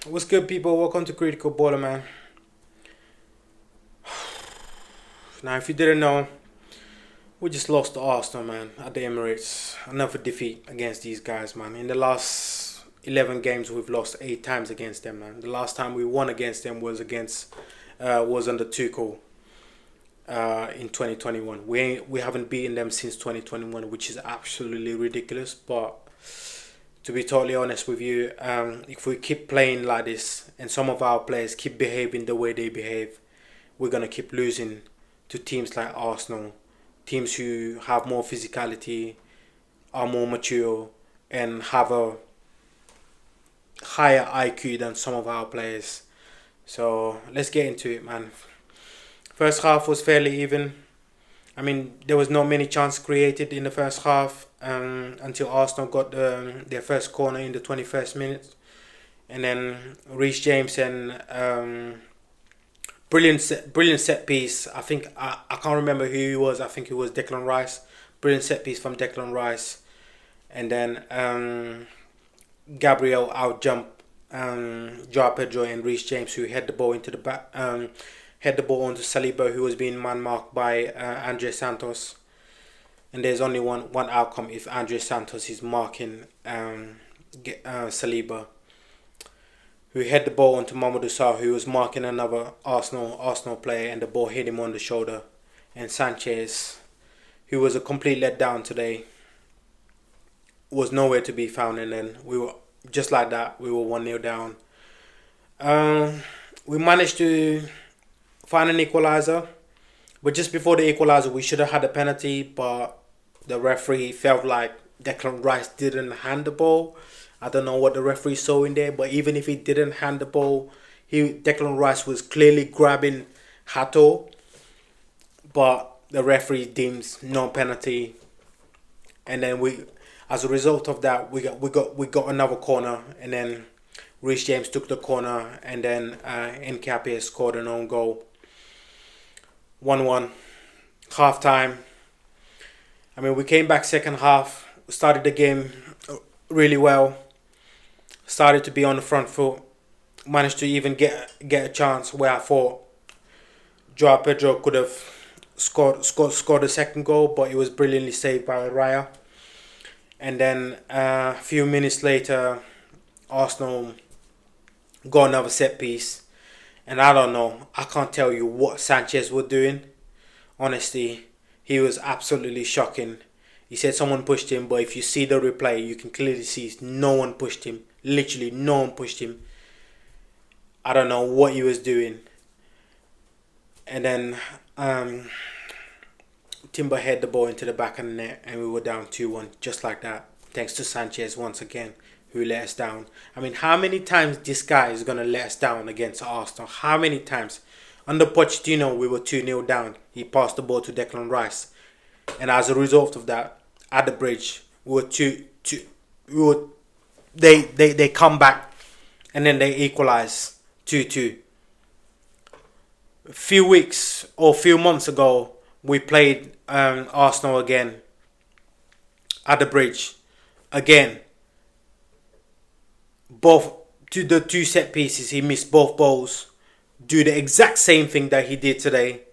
What's good, people? Welcome to Critical Baller, man. Now, if you didn't know, we just lost to Arsenal, man, at the Emirates. Another defeat against these guys, man. In the last 11 games, we've lost 8 times against them, man. The last time we won against them was under Tuchel in 2021. We haven't beaten them since 2021, which is absolutely ridiculous. But to be totally honest with you, if we keep playing like this and some of our players keep behaving the way they behave, we're gonna keep losing to teams like Arsenal, teams who have more physicality, are more mature, and have a higher IQ than some of our players. So let's get into it, man. First half was fairly even. I mean, there was not many chances created in the first half until Arsenal got their first corner in the 21st minute. And then Reece James and brilliant set piece. I can't remember who he was. I think it was Declan Rice. Brilliant set piece from Declan Rice. And then Gabriel out jump Joao Pedro and Reece James, who head the ball into the back. Head the ball onto Saliba, who was being man marked by Andre Santos. And there's only one outcome if Andre Santos is marking Saliba, who head the ball onto Mamadou Sarr, who was marking another Arsenal player, and the ball hit him on the shoulder. And Sanchez, who was a complete letdown today, was nowhere to be found. And then we were just like that. We were 1-0 down. We managed to find an equaliser, but just before the equaliser, we should have had a penalty, but the referee felt like Declan Rice didn't hand the ball. I don't know what the referee saw in there, but even if he didn't hand the ball, Declan Rice was clearly grabbing Hato, but the referee deems no penalty, and then as a result of that, we got another corner, and then Reece James took the corner, and then Nkapie scored an own goal. 1-1, half time. I mean, we came back second half, started the game really well, started to be on the front foot, managed to even get a chance where I thought Joao Pedro could have scored a second goal, but it was brilliantly saved by Raya. And then a few minutes later, Arsenal got another set piece. And I don't know, I can't tell you what Sanchez was doing. Honestly, he was absolutely shocking. He said someone pushed him, but if you see the replay, you can clearly see no one pushed him. Literally, no one pushed him. I don't know what he was doing. And then Timber headed the ball into the back of the net, and we were down 2-1, just like that. Thanks to Sanchez once again, who let us down. I mean, how many times this guy is going to let us down against Arsenal? How many times? Under Pochettino, we were 2-0 down. He passed the ball to Declan Rice. And as a result of that, at the bridge, they come back, and then they equalize 2-2. A few weeks or few months ago, we played Arsenal again at the bridge. Again, the two set pieces, he missed both balls. Do the exact same thing that he did today,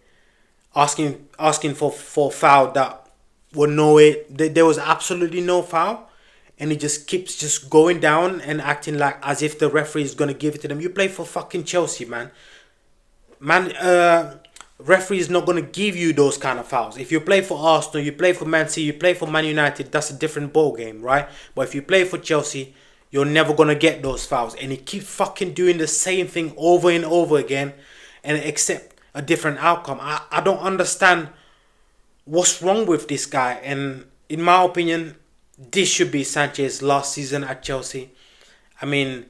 asking for foul that were nowhere. There was absolutely no foul, and he just keeps just going down and acting like as if the referee is gonna give it to them. You play for fucking Chelsea, man. Referee is not gonna give you those kind of fouls. If you play for Arsenal, you play for Man City, you play for Man United, that's a different ball game, right? But if you play for Chelsea, you're never gonna get those fouls, and he keeps fucking doing the same thing over and over again, and accept a different outcome. I don't understand what's wrong with this guy, and in my opinion, this should be Sanchez's last season at Chelsea. I mean,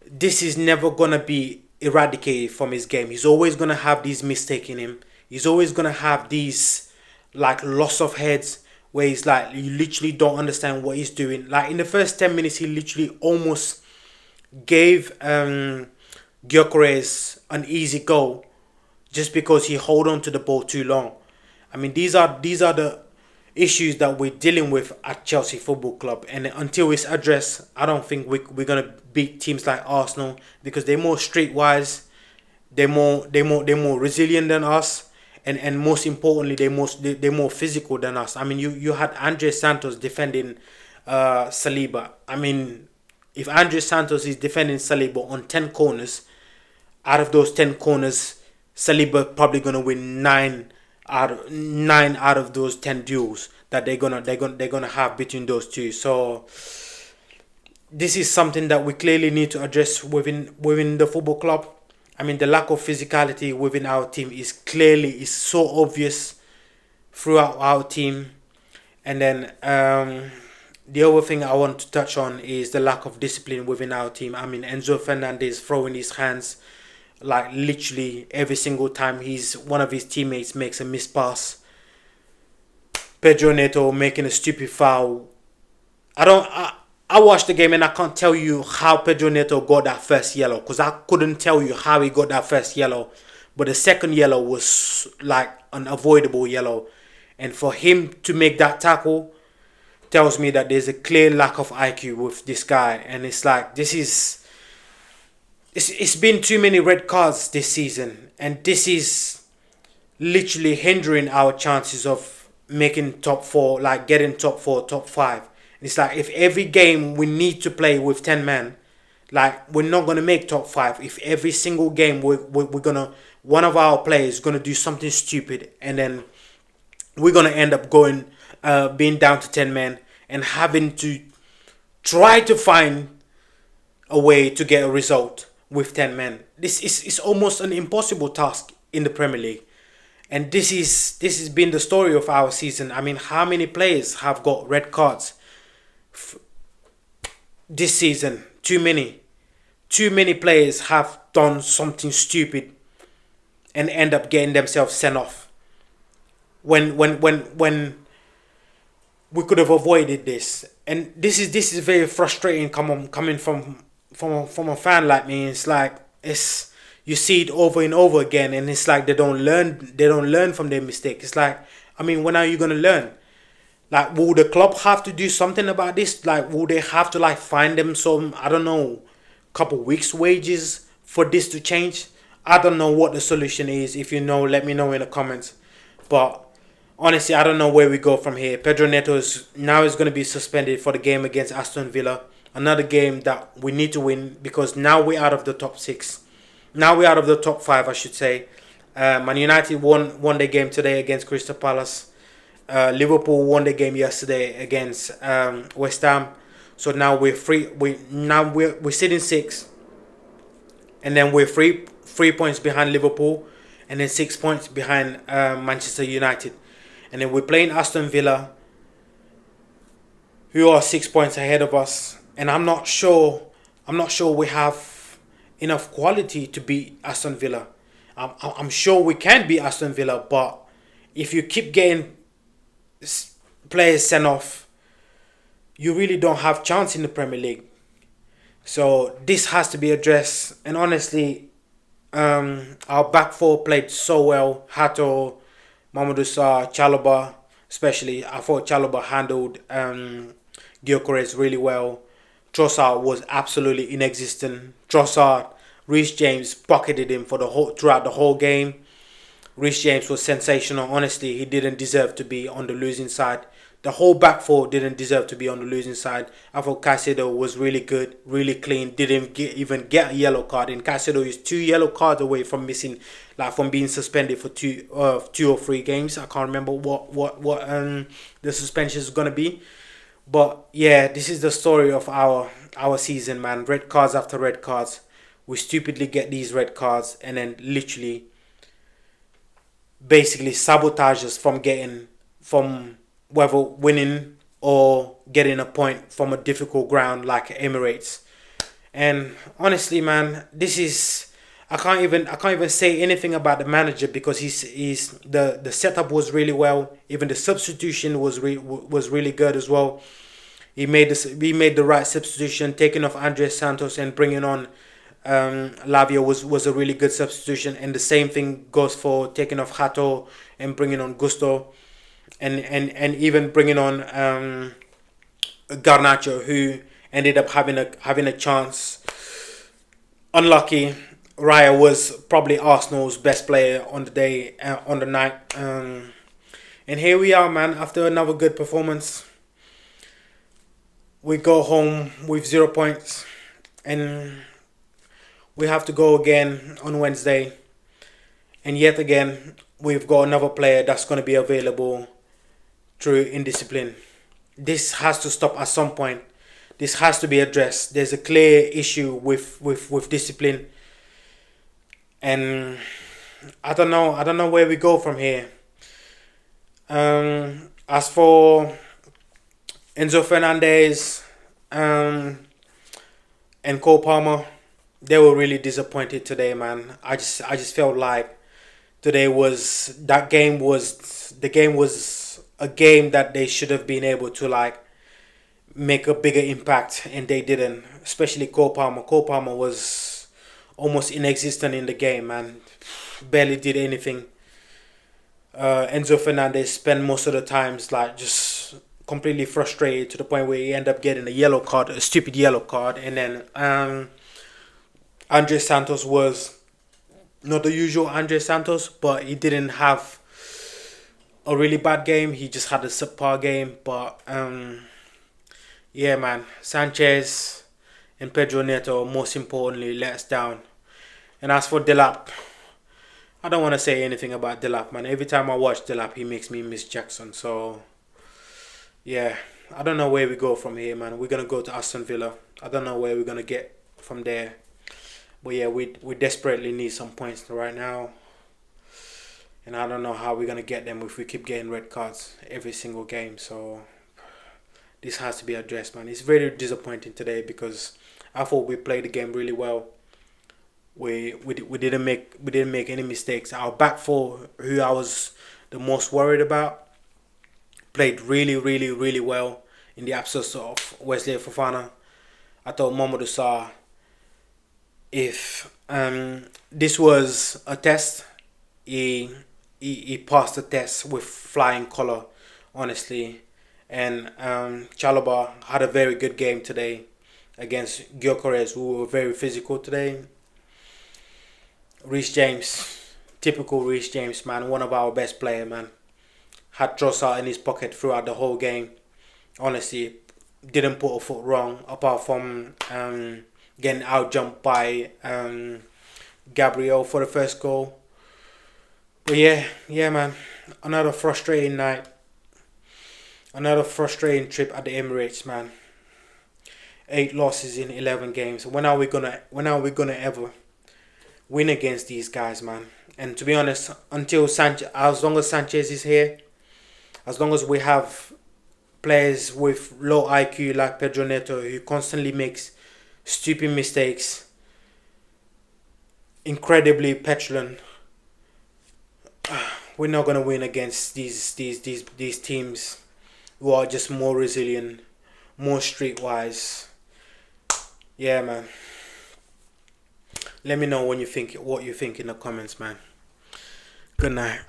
this is never gonna be eradicated from his game. He's always gonna have these mistakes in him. He's always gonna have these like loss of heads where he's like, you literally don't understand what he's doing. Like in the first 10 minutes, he literally almost gave Gyökeres an easy goal just because he hold on to the ball too long. I mean, these are the issues that we're dealing with at Chelsea Football Club, and until it's addressed, I don't think we're gonna beat teams like Arsenal, because they're more streetwise, they're more resilient than us, and most importantly, they're more physical than us. I mean, you had Andre Santos defending Saliba. I mean, if Andre Santos is defending Saliba on 10 corners, out of those 10 corners, Saliba probably gonna win nine out of those 10 duels that they're gonna have between those two. So this is something that we clearly need to address within the football club. I mean, the lack of physicality within our team is so obvious throughout our team. And then the other thing I want to touch on is the lack of discipline within our team. I mean, Enzo Fernandez throwing his hands like literally every single time one of his teammates makes a missed pass. Pedro Neto making a stupid foul. I watched the game and I can't tell you how Pedro Neto got that first yellow, because I couldn't tell you how he got that first yellow. But the second yellow was like an avoidable yellow. And for him to make that tackle tells me that there's a clear lack of IQ with this guy. And it's like, it's been too many red cards this season. And this is literally hindering our chances of making top four, like getting top four, top five. It's like, if every game we need to play with 10 men, like, we're not going to make top five. If every single game we're going to, one of our players is going to do something stupid, and then we're going to end up being down to 10 men and having to try to find a way to get a result with 10 men. This is almost an impossible task in the Premier League. And this has been the story of our season. I mean, how many players have got red cards this season? Too many. Too many players have done something stupid and end up getting themselves sent off. When we could have avoided this. And this is very frustrating coming from a fan like me. It's like, you see it over and over again, and it's like they don't learn from their mistake. It's like, I mean, when are you gonna learn? Like, will the club have to do something about this? Like, will they have to find them some, I don't know, couple weeks wages for this to change? I don't know what the solution is. If you know, let me know in the comments. But honestly, I don't know where we go from here. Pedro Neto is going to be suspended for the game against Aston Villa. Another game that we need to win, because now we're out of the top six. Now we're out of the top five, I should say. Man United won their game today against Crystal Palace. Liverpool won the game yesterday against West Ham. So now we're free. We're sitting six, and then we're 3 points behind Liverpool, and then 6 points behind Manchester United, and then we're playing Aston Villa, who are 6 points ahead of us. And I'm not sure we have enough quality to beat Aston Villa. I'm sure we can beat Aston Villa, but if you keep getting players sent off, you really don't have chance in the Premier League. So this has to be addressed. And honestly, our back four played so well. Hato, Mamadou Sarr, Chalobah, especially. I thought Chalobah handled Gyökeres really well. Trossard was absolutely inexistent. Trossard, Reece James pocketed him throughout the whole game. Reece James was sensational. Honestly, he didn't deserve to be on the losing side. The whole back four didn't deserve to be on the losing side. I thought Caicedo was really good, really clean. Didn't even get a yellow card. And Caicedo is 2 yellow cards away from from being suspended for 2 or 3 games. I can't remember what the suspension is gonna be. But yeah, this is the story of our season, man. Red cards after red cards. We stupidly get these red cards, and then literally, basically sabotage us from whether winning or getting a point from a difficult ground like Emirates. And honestly, man, this is, I can't even say anything about the manager, because the setup was really well. Even the substitution was really good as well. He made the right substitution, taking off Andres Santos and bringing on Lavia was a really good substitution. And the same thing goes for taking off Hato and bringing on Gusto. and even bringing on Garnacho, who ended up having a chance. Unlucky. Raya was probably Arsenal's best player on the day, on the night. And here we are, man. After another good performance, we go home with 0 points, and we have to go again on Wednesday. And yet again, we've got another player that's going to be available through indiscipline. This has to stop at some point. This has to be addressed. There's a clear issue with discipline. And I don't know where we go from here. As for Enzo Fernandez and Cole Palmer, they were really disappointed today, man. I just felt like today was the game was a game that they should have been able to like make a bigger impact, and they didn't. Especially Cole Palmer. Cole Palmer was almost inexistent in the game, man. Barely did anything. Enzo Fernandez spent most of the times like just completely frustrated to the point where he ended up getting a yellow card, a stupid yellow card, and then Andre Santos was not the usual Andre Santos, but he didn't have a really bad game. He just had a subpar game, but yeah, man, Sanchez and Pedro Neto most importantly let us down. And as for Delap, I don't want to say anything about Delap, man. Every time I watch Delap, he makes me miss Jackson. So, yeah, I don't know where we go from here, man. We're going to go to Aston Villa. I don't know where we're going to get from there. But, yeah, we desperately need some points right now. And I don't know how we're going to get them if we keep getting red cards every single game. So, this has to be addressed, man. It's very disappointing today because I thought we played the game really well. We didn't make any mistakes. Our back four, who I was the most worried about, played really well in the absence of Wesley Fofana. I thought Mamadou Sarr, if this was a test, he passed the test with flying colour, honestly. And Chalobah had a very good game today against Gyökeres, who were very physical today. Reece James, typical Reece James, man, one of our best players, man. Had Trossard in his pocket throughout the whole game. Honestly, didn't put a foot wrong apart from getting out jumped by Gabriel for the first goal. But yeah, man, another frustrating night. Another frustrating trip at the Emirates, man. 8 losses in 11 games. When are we gonna ever win against these guys, man? And to be honest, until Sanchez, as long as Sanchez is here, as long as we have players with low IQ like Pedro Neto, who constantly makes stupid mistakes, incredibly petulant, we're not gonna win against these teams who are just more resilient, more streetwise. Yeah, man. Let me know what you think in the comments, man. Good night.